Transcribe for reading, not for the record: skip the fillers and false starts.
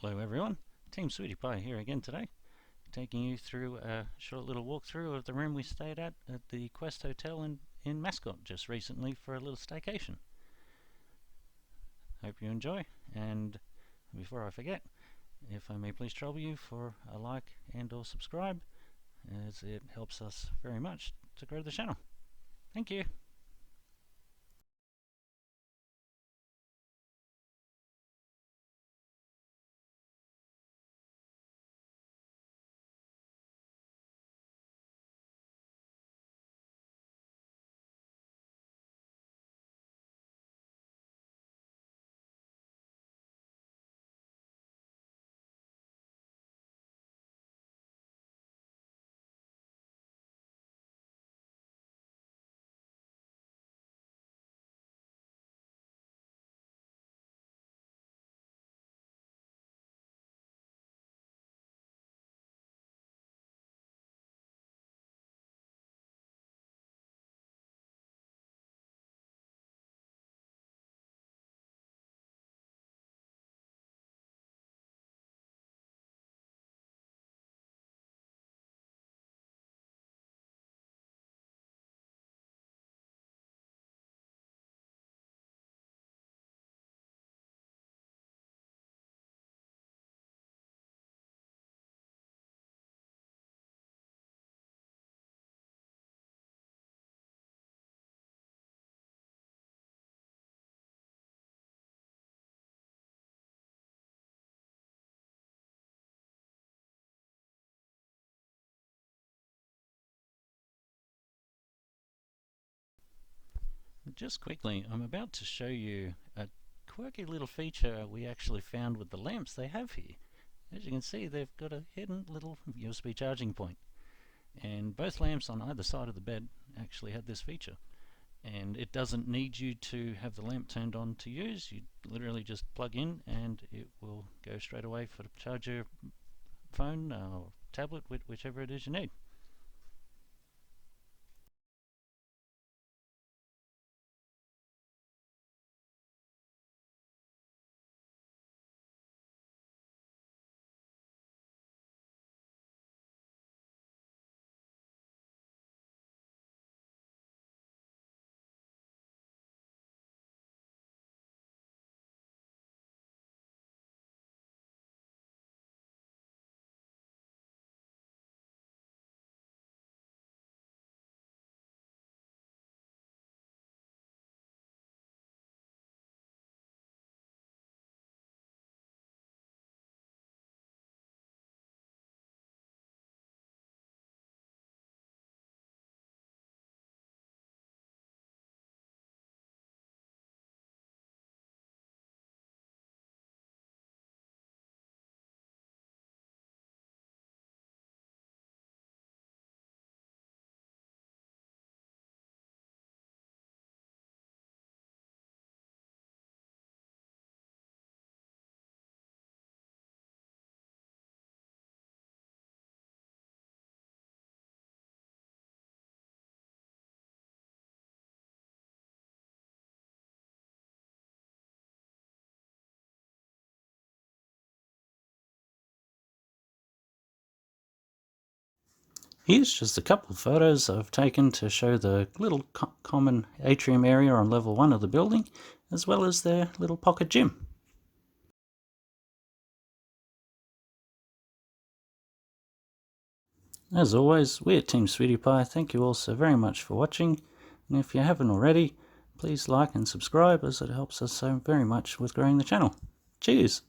Hello everyone, Team Sweetiepie here again today, taking you through a short little walkthrough of the room we stayed at the Quest Hotel in Mascot just recently for a little staycation. Hope you enjoy, and before I forget, if I may please trouble you for a like and or subscribe, as it helps us very much to grow the channel. Thank you. Just quickly, I'm about to show you a quirky little feature we actually found with the lamps they have here. As you can see, they've got a hidden little USB charging point, and both lamps on either side of the bed actually had this feature. And it doesn't need you to have the lamp turned on to use. You literally just plug in and it will go straight away for to charge your phone or tablet, whichever it is you need. Here's just a couple of photos I've taken to show the little common atrium area on level 1 of the building, as well as their little pocket gym. As always, we at Team Sweetiepie thank you all so very much for watching, and if you haven't already, please like and subscribe as it helps us so very much with growing the channel. Cheers!